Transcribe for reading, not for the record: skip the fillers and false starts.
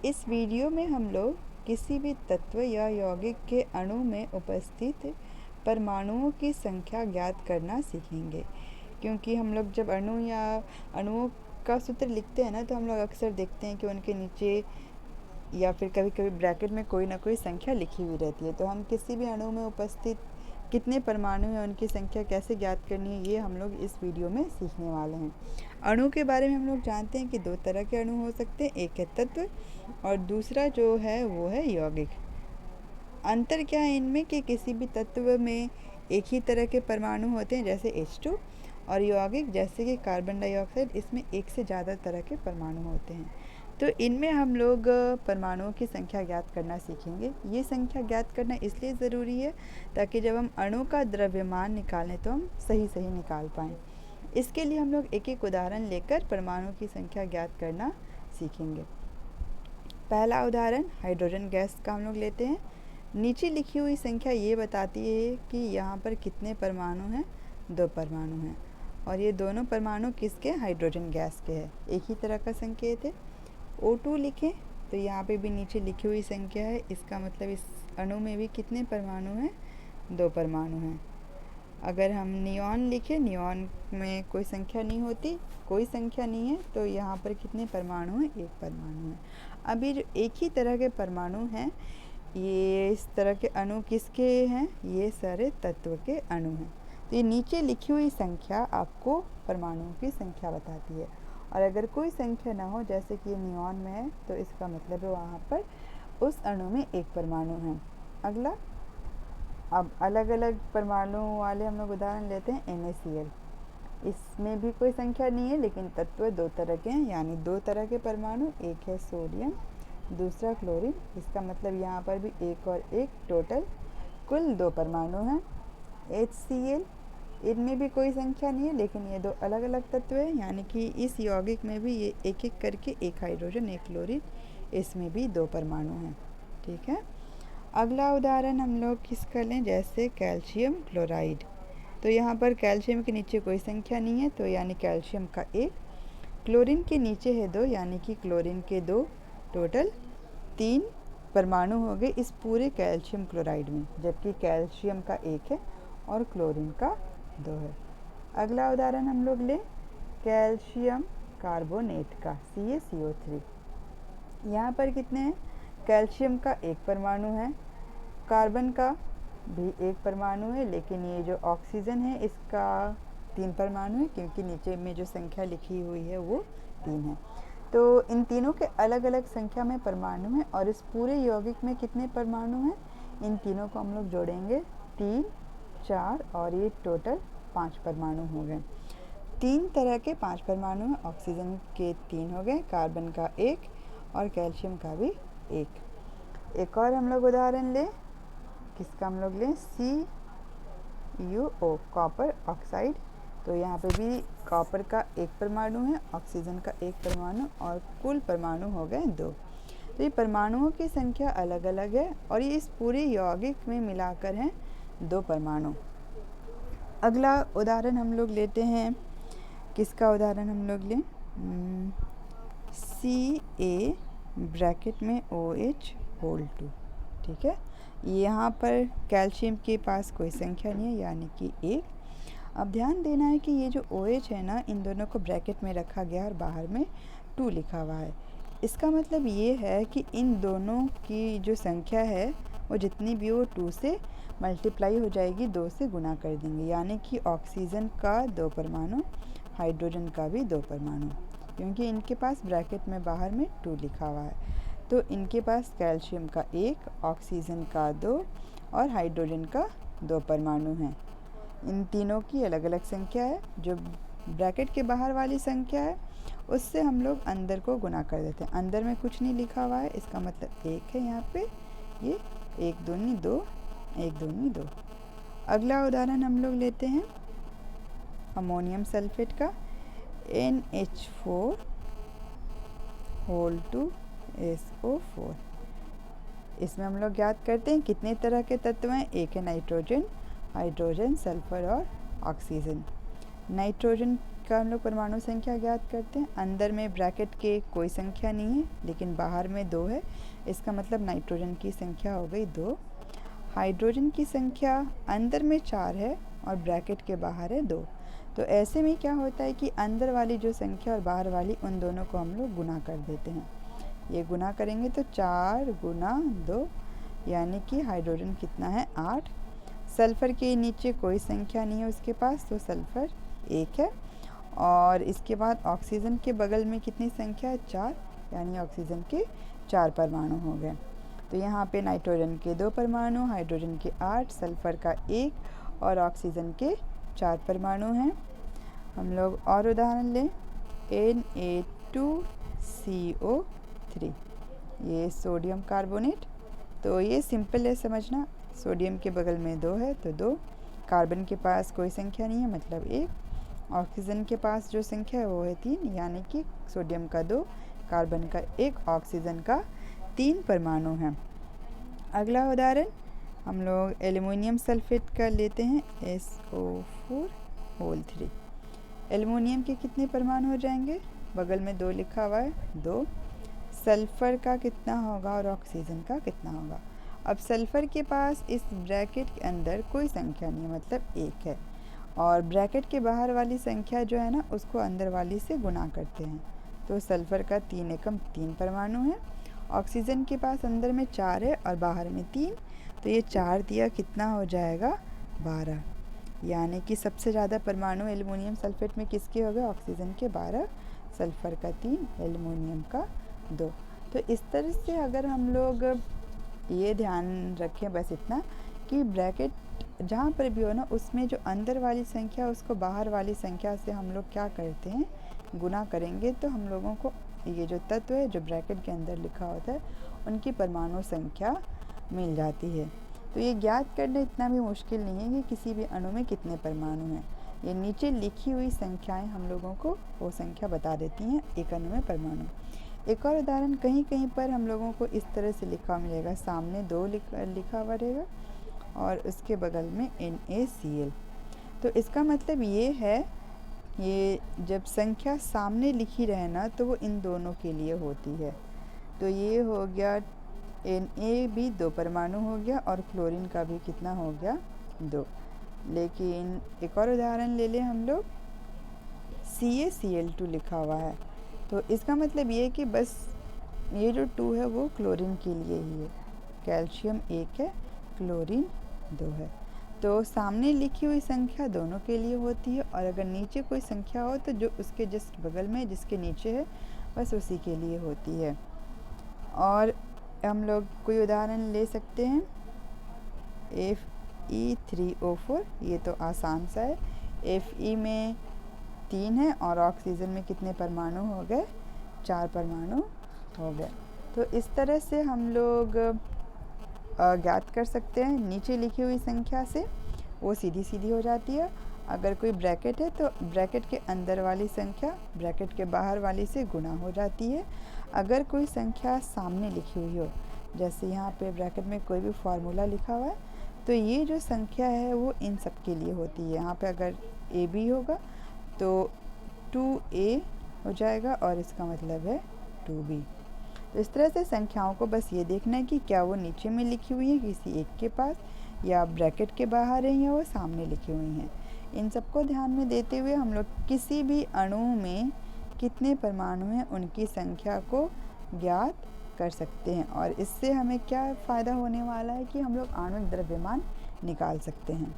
इस वीडियो में हम लोग किसी भी तत्व या यौगिक के अणु में उपस्थित परमाणुओं की संख्या ज्ञात करना सीखेंगे। क्योंकि हम लोग जब अणु या अणुओं का सूत्र लिखते हैं ना, तो हम लोग अक्सर देखते हैं कि उनके नीचे या फिर कभी कभी ब्रैकेट में कोई ना कोई संख्या लिखी हुई रहती है। तो हम किसी भी अणु में उपस्थित कितने परमाणु हैं, उनकी संख्या कैसे ज्ञात करनी है, ये हम लोग इस वीडियो में सीखने वाले हैं। अणु के बारे में हम लोग जानते हैं कि दो तरह के अणु हो सकते हैं, एक है तत्व और दूसरा जो है वो है यौगिक। अंतर क्या है इनमें कि किसी भी तत्व में एक ही तरह के परमाणु होते हैं जैसे H2, और यौगिक जैसे कि कार्बन डाइऑक्साइड, इसमें एक से ज़्यादा तरह के परमाणु होते हैं। तो इनमें हम लोग परमाणुओं की संख्या ज्ञात करना सीखेंगे। ये संख्या ज्ञात करना इसलिए ज़रूरी है ताकि जब हम अणु का द्रव्यमान निकालें तो हम सही सही निकाल पाएँ। इसके लिए हम लोग एक एक उदाहरण लेकर परमाणु की संख्या ज्ञात करना सीखेंगे। पहला उदाहरण हाइड्रोजन गैस का हम लोग लेते हैं। नीचे लिखी हुई संख्या ये बताती है कि यहाँ पर कितने परमाणु हैं, 2 परमाणु हैं, और ये दोनों परमाणु किसके, हाइड्रोजन गैस के हैं। एक ही तरह का संकेत है। O2 लिखें तो यहाँ पे भी नीचे लिखी हुई संख्या है, इसका मतलब इस अणु में भी कितने परमाणु हैं, 2 परमाणु हैं। अगर हम नियॉन लिखें, नियॉन में कोई संख्या नहीं होती, कोई संख्या नहीं है, तो यहाँ पर कितने परमाणु हैं, 1 परमाणु है। अब ये जो एक ही तरह के परमाणु हैं, ये इस तरह के अणु किसके हैं, ये सारे तत्व के अणु हैं। तो ये नीचे लिखी हुई संख्या आपको परमाणुओं की संख्या बताती है। और अगर कोई संख्या ना हो, जैसे कि ये नियॉन में है, तो इसका मतलब है वहाँ पर उस अणु में 1 परमाणु है। अगला, अब अलग अलग परमाणु वाले हम लोग उदाहरण लेते हैं NaCl। इसमें भी कोई संख्या नहीं है, लेकिन तत्व 2 तरह के हैं, यानी 2 तरह के परमाणु, एक है सोडियम, दूसरा क्लोरीन। इसका मतलब यहाँ पर भी 1 और 1 टोटल कुल 2 परमाणु हैं। HCl, इनमें भी कोई संख्या नहीं है, लेकिन ये 2 अलग अलग तत्व हैं, यानी कि इस यौगिक में भी ये एक एक करके, 1 हाइड्रोजन 1 क्लोरीन, इसमें भी 2 परमाणु हैं। ठीक है। अगला उदाहरण हम लोग किसका लें, जैसे कैल्शियम क्लोराइड। तो यहाँ पर कैल्शियम के नीचे कोई संख्या नहीं है, तो यानी कैल्शियम का 1, क्लोरीन के नीचे है 2, यानी कि क्लोरीन के 2, टोटल 3 परमाणु हो गए इस पूरे कैल्शियम क्लोराइड में, जबकि कैल्शियम का 1 है और क्लोरीन का 2 है। अगला उदाहरण हम लोग लें कैल्शियम कार्बोनेट का, CaCO3। यहाँ पर कितने हैं, कैल्शियम का 1 परमाणु है, कार्बन का भी 1 परमाणु है, लेकिन ये जो ऑक्सीजन है इसका 3 परमाणु है, क्योंकि नीचे में जो संख्या लिखी हुई है वो 3 है। तो इन तीनों के अलग अलग संख्या में परमाणु हैं, और इस पूरे यौगिक में कितने परमाणु हैं, इन तीनों को हम लोग जोड़ेंगे, 3, 4 और ये टोटल 5 परमाणु हो गए। 3 तरह के 5 परमाणु हैं, ऑक्सीजन के 3 हो गए, कार्बन का 1 और कैल्शियम का भी 1। एक और हम लोग उदाहरण लें, किसका हम लोग लें, CuO, कॉपर ऑक्साइड। तो यहाँ पे भी कॉपर का 1 परमाणु है, ऑक्सीजन का 1 परमाणु, और कुल परमाणु हो गए 2। तो ये परमाणुओं की संख्या अलग अलग है, और ये इस पूरे यौगिक में मिलाकर हैं 2 परमाणु। अगला उदाहरण हम लोग लेते हैं, किसका उदाहरण हम लोग लें, Ca ब्रैकेट में OH होल 2। ठीक है। यहाँ पर कैल्शियम के पास कोई संख्या नहीं है, यानी कि 1। अब ध्यान देना है कि ये जो OH है ना, इन दोनों को ब्रैकेट में रखा गया और बाहर में 2 लिखा हुआ है। इसका मतलब ये है कि इन दोनों की जो संख्या है वो जितनी भी हो 2 से मल्टीप्लाई हो जाएगी, 2 से गुना कर देंगे, यानी कि ऑक्सीजन का 2 परमाणु, हाइड्रोजन का भी 2 परमाणु, क्योंकि इनके पास ब्रैकेट में बाहर में 2 लिखा हुआ है। तो इनके पास कैल्शियम का 1, ऑक्सीजन का 2 और हाइड्रोजन का 2 परमाणु हैं। इन तीनों की अलग अलग संख्या है। जो ब्रैकेट के बाहर वाली संख्या है उससे हम लोग अंदर को गुना कर देते हैं। अंदर में कुछ नहीं लिखा हुआ है, इसका मतलब 1 है यहाँ पे, ये 1 दूनी 2, 1 दूनी 2। अगला उदाहरण हम लोग लेते हैं अमोनियम सल्फेट का, NH4 होल 2 SO4। इसमें हम लोग ज्ञात करते हैं कितने तरह के तत्व हैं, एक है नाइट्रोजन, हाइड्रोजन, सल्फर और ऑक्सीजन। नाइट्रोजन का हम लोग परमाणु संख्या ज्ञात करते हैं। अंदर में ब्रैकेट के कोई संख्या नहीं है, लेकिन बाहर में 2 है। इसका मतलब नाइट्रोजन की संख्या हो गई 2। हाइड्रोजन की संख्या अंदर में 4 है और ब्रैकेट के बाहर है 2। तो ऐसे में क्या होता है कि अंदर वाली जो संख्या और बाहर वाली, उन दोनों को हम लोग गुना कर देते हैं। ये गुना करेंगे तो 4 गुना 2, यानी कि हाइड्रोजन कितना है 8। सल्फ़र के नीचे कोई संख्या नहीं है उसके पास, तो सल्फ़र 1 है। और इसके बाद ऑक्सीजन के बगल में कितनी संख्या है 4, यानी ऑक्सीजन के 4 परमाणु हो गए। तो यहाँ पे नाइट्रोजन के 2 परमाणु, हाइड्रोजन के 8, सल्फ़र का 1 और ऑक्सीजन के 4 परमाणु हैं। हम लोग और उदाहरण लें, Na2CO3, ये सोडियम कार्बोनेट। तो ये सिंपल है समझना, सोडियम के बगल में 2 है तो 2, कार्बन के पास कोई संख्या नहीं है मतलब 1, ऑक्सीजन के पास जो संख्या है वो है 3, यानी कि सोडियम का 2, कार्बन का 1, ऑक्सीजन का 3 परमाणु हैं। अगला उदाहरण हम लोग एल्युमिनियम सल्फेट का लेते हैं, SO4 एल्युमिनियम के कितने परमाणु हो जाएंगे, बगल में 2 लिखा हुआ है 2। सल्फ़र का कितना होगा और ऑक्सीजन का कितना होगा। अब सल्फ़र के पास इस ब्रैकेट के अंदर कोई संख्या नहीं है मतलब 1 है, और ब्रैकेट के बाहर वाली संख्या जो है ना उसको अंदर वाली से गुना करते हैं। तो सल्फ़र का 3 एकम 3 परमाणु है। ऑक्सीजन के पास अंदर में 4 है और बाहर में 3, तो ये 4 दिया कितना हो जाएगा 12, यानी कि सबसे ज़्यादा परमाणु एल्युमिनियम सल्फेट में किसके हो गए, ऑक्सीजन के 12, सल्फ़र का 3, एल्युमिनियम का 2। तो इस तरह से अगर हम लोग ये ध्यान रखें बस इतना कि ब्रैकेट जहाँ पर भी हो ना उसमें जो अंदर वाली संख्या उसको बाहर वाली संख्या से हम लोग क्या करते हैं, गुना करेंगे, तो हम लोगों को ये जो तत्व है जो ब्रैकेट के अंदर लिखा होता है उनकी परमाणु संख्या मिल जाती है। तो ये ज्ञात करना इतना भी मुश्किल नहीं है कि किसी भी अणु में कितने परमाणु हैं। ये नीचे लिखी हुई संख्याएं हम लोगों को वो संख्या बता देती हैं एक अणु में परमाणु। एक और उदाहरण, कहीं कहीं पर हम लोगों को इस तरह से लिखा मिलेगा, सामने 2 लिखा हुआ रहेगा और उसके बगल में NaCl। तो इसका मतलब ये है, ये जब संख्या सामने लिखी रहे ना तो वो इन दोनों के लिए होती है। तो ये हो गया Na भी 2 परमाणु हो गया और क्लोरीन का भी कितना हो गया 2। लेकिन एक और उदाहरण ले लें हम लोग, CaCl2 लिखा हुआ है, तो इसका मतलब ये है कि बस ये जो 2 है वो क्लोरीन के लिए ही है। कैल्शियम 1 है, क्लोरीन 2 है। तो सामने लिखी हुई संख्या दोनों के लिए होती है, और अगर नीचे कोई संख्या हो तो जो उसके जस्ट बगल में जिसके नीचे है बस उसी के लिए होती है। और हम लोग कोई उदाहरण ले सकते हैं, Fe3O4, ये तो आसान सा है। Fe में 3 है और ऑक्सीजन में कितने परमाणु हो गए, 4 परमाणु हो गए। तो इस तरह से हम लोग ज्ञात कर सकते हैं, नीचे लिखी हुई संख्या से वो सीधी सीधी हो जाती है। अगर कोई ब्रैकेट है तो ब्रैकेट के अंदर वाली संख्या ब्रैकेट के बाहर वाली से गुना हो जाती है। अगर कोई संख्या सामने लिखी हुई हो, जैसे यहाँ पे ब्रैकेट में कोई भी फार्मूला लिखा हुआ है, तो ये जो संख्या है वो इन सब के लिए होती है। यहाँ पे अगर AB होगा तो 2A हो जाएगा और इसका मतलब है 2B। तो इस तरह से संख्याओं को बस ये देखना है कि क्या वो नीचे में लिखी हुई है किसी एक के पास, या ब्रैकेट के बाहर है, या वो सामने लिखी हुई हैं। इन सबको ध्यान में देते हुए हम लोग किसी भी अणु में कितने परमाणु हैं उनकी संख्या को ज्ञात कर सकते हैं। और इससे हमें क्या फ़ायदा होने वाला है कि हम लोग आणविक द्रव्यमान निकाल सकते हैं।